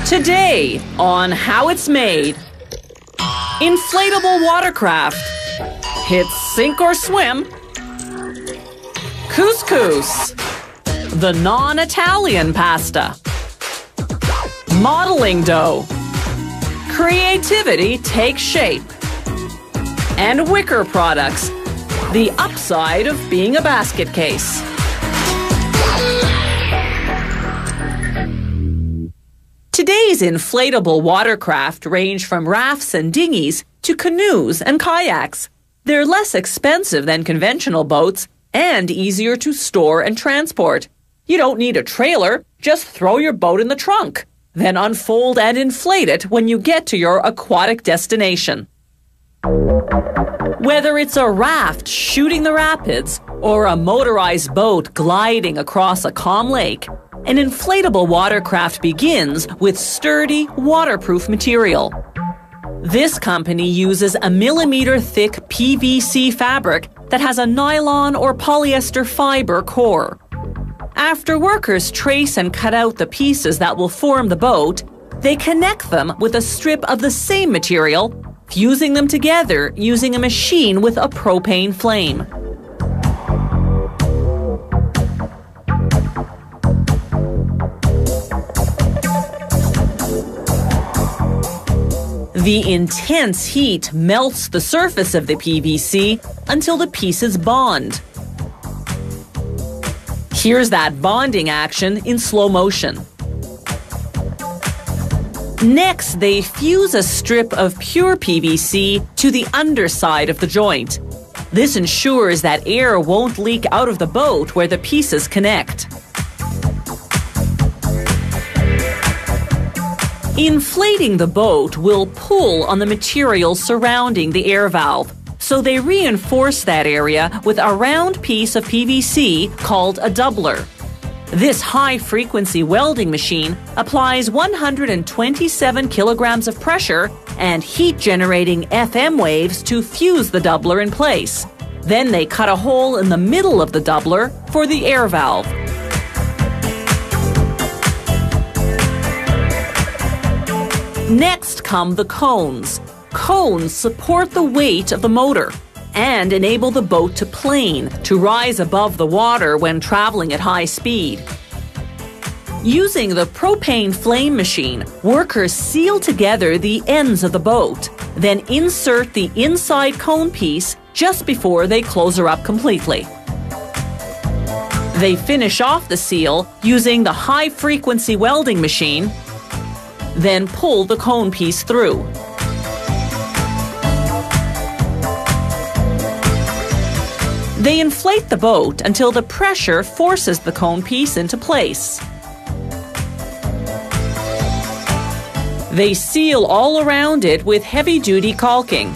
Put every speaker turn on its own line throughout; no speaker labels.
Today on How It's Made. Inflatable watercraft. It's sink or swim. Couscous. The non-Italian pasta. Modeling dough. Creativity takes shape. And Wicker products. The upside of being a basket case. Today's inflatable watercraft range from rafts and dinghies to canoes and kayaks. They're less expensive than conventional boats and easier to store and transport. You don't need a trailer, just throw your boat in the trunk. Then unfold and inflate it when you get to your aquatic destination. Whether it's a raft shooting the rapids or a motorized boat gliding across a calm lake, an inflatable watercraft begins with sturdy, waterproof material. This company uses a millimeter-thick PVC fabric that has a nylon or polyester fiber core. After workers trace and cut out the pieces that will form the boat, they connect them with a strip of the same material, fusing them together using a machine with a propane flame. The intense heat melts the surface of the PVC until the pieces bond. Here's that bonding action in slow motion. Next, they fuse a strip of pure PVC to the underside of the joint. This ensures that air won't leak out of the boat where the pieces connect. Inflating the boat will pull on the material surrounding the air valve, so they reinforce that area with a round piece of PVC called a doubler. This high-frequency welding machine applies 127 kilograms of pressure and heat-generating FM waves to fuse the doubler in place. Then they cut a hole in the middle of the doubler for the air valve. Next come the cones. Cones support the weight of the motor and enable the boat to plane, to rise above the water when traveling at high speed. Using the propane flame machine, workers seal together the ends of the boat, then insert the inside cone piece just before they close her up completely. They finish off the seal using the high-frequency welding machine, then pull the cone piece through. They inflate the boat until the pressure forces the cone piece into place. They seal all around it with heavy-duty caulking.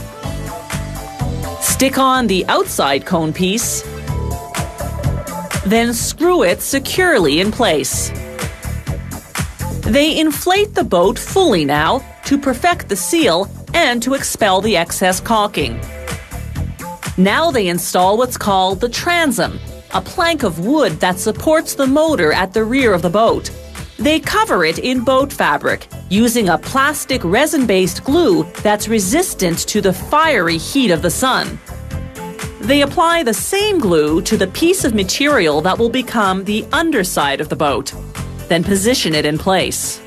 Stick on the outside cone piece, then screw it securely in place. They inflate the boat fully now to perfect the seal and to expel the excess caulking. Now they install what's called the transom, a plank of wood that supports the motor at the rear of the boat. They cover it in boat fabric using a plastic resin-based glue that's resistant to the fiery heat of the sun. They apply the same glue to the piece of material that will become the underside of the boat, then position it in place.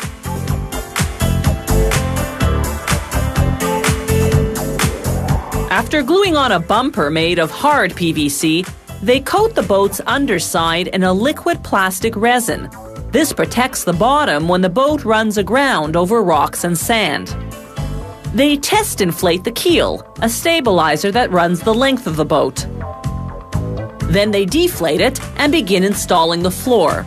After gluing on a bumper made of hard PVC, they coat the boat's underside in a liquid plastic resin. This protects the bottom when the boat runs aground over rocks and sand. They test inflate the keel, a stabilizer that runs the length of the boat. Then they deflate it and begin installing the floor.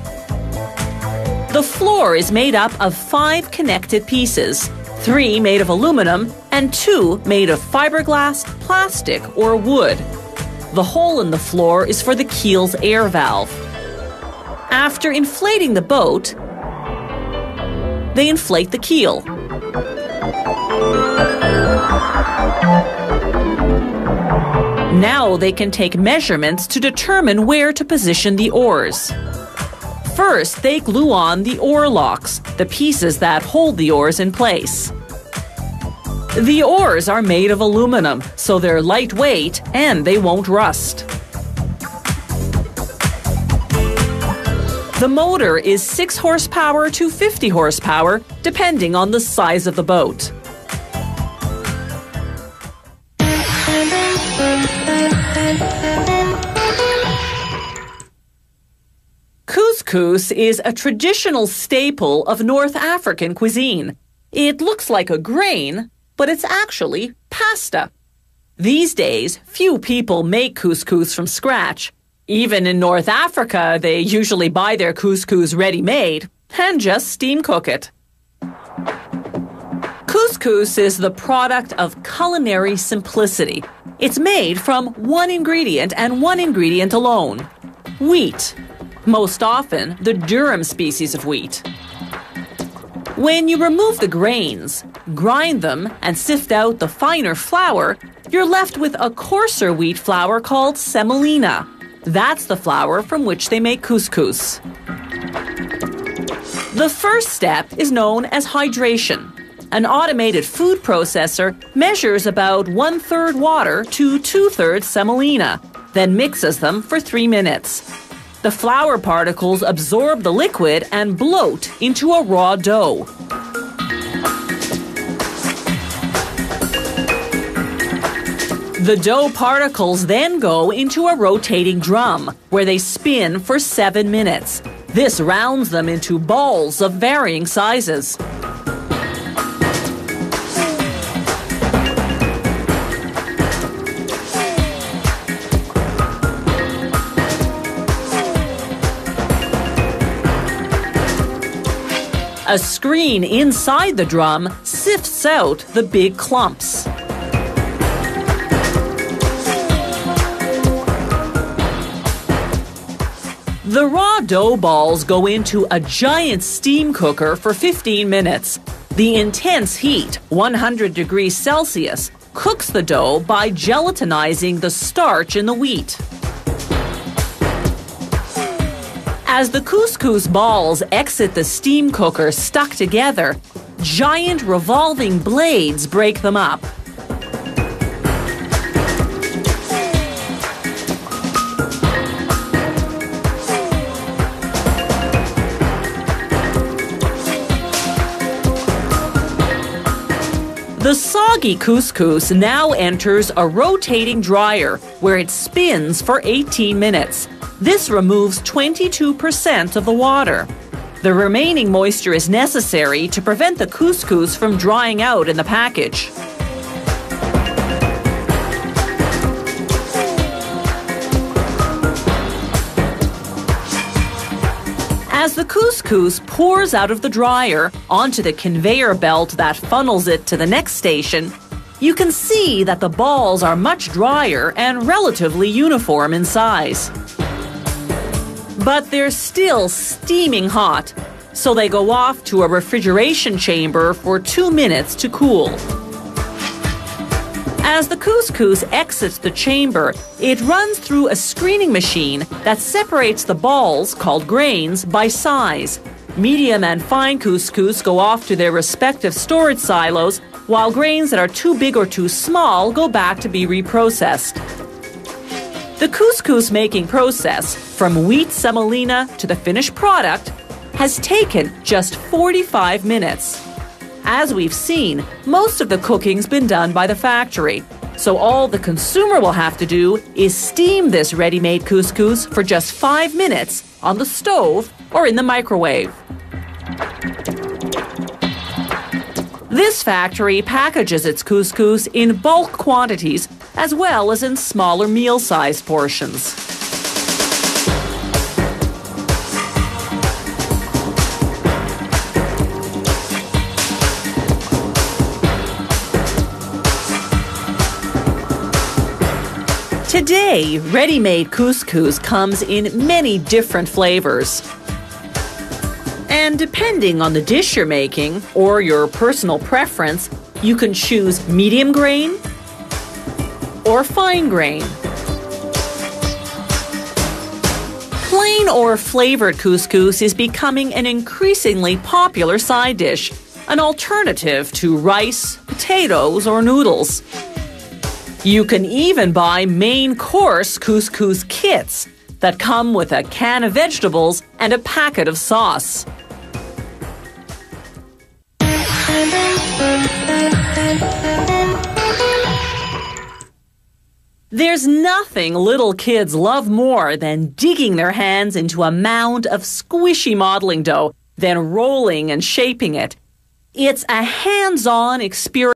The floor is made up of 5 connected pieces, 3 made of aluminum and 2 made of fiberglass, plastic, or wood. The hole in the floor is for the keel's air valve. After inflating the boat, they inflate the keel. Now they can take measurements to determine where to position the oars. First, they glue on the oar locks, the pieces that hold the oars in place. The oars are made of aluminum, so they're lightweight and they won't rust. The motor is 6 horsepower to 50 horsepower, depending on the size of the boat. Couscous is a traditional staple of North African cuisine. It looks like a grain, but it's actually pasta. These days, few people make couscous from scratch. Even in North Africa, they usually buy their couscous ready-made and just steam cook it. Couscous is the product of culinary simplicity. It's made from one ingredient and one ingredient alone: wheat. Most often, the durum species of wheat. When you remove the grains, grind them, and sift out the finer flour, you're left with a coarser wheat flour called semolina. That's the flour from which they make couscous. The first step is known as hydration. An automated food processor measures about 1/3 water to 2/3 semolina, then mixes them for 3 minutes. The flour particles absorb the liquid and bloat into a raw dough. The dough particles then go into a rotating drum, where they spin for 7 minutes. This rounds them into balls of varying sizes. A screen inside the drum sifts out the big clumps. The raw dough balls go into a giant steam cooker for 15 minutes. The intense heat, 100 degrees Celsius, cooks the dough by gelatinizing the starch in the wheat. As the couscous balls exit the steam cooker stuck together, giant revolving blades break them up. The soggy couscous now enters a rotating dryer where it spins for 18 minutes. This removes 22% of the water. The remaining moisture is necessary to prevent the couscous from drying out in the package. As the couscous pours out of the dryer onto the conveyor belt that funnels it to the next station, you can see that the balls are much drier and relatively uniform in size. But they're still steaming hot, so they go off to a refrigeration chamber for 2 minutes to cool. As the couscous exits the chamber, it runs through a screening machine that separates the balls, called grains, by size. Medium and fine couscous go off to their respective storage silos, while grains that are too big or too small go back to be reprocessed. The couscous making process, from wheat semolina to the finished product, has taken just 45 minutes. As we've seen, most of the cooking's been done by the factory, so all the consumer will have to do is steam this ready-made couscous for just 5 minutes on the stove or in the microwave. This factory packages its couscous in bulk quantities as well as in smaller meal-sized portions. Today, ready-made couscous comes in many different flavors. And depending on the dish you're making or your personal preference, you can choose medium grain or fine grain. Plain or flavored couscous is becoming an increasingly popular side dish, an alternative to rice, potatoes, or noodles. You can even buy main course couscous kits that come with a can of vegetables and a packet of sauce. There's nothing little kids love more than digging their hands into a mound of squishy modeling dough, then rolling and shaping it. It's a hands-on experience.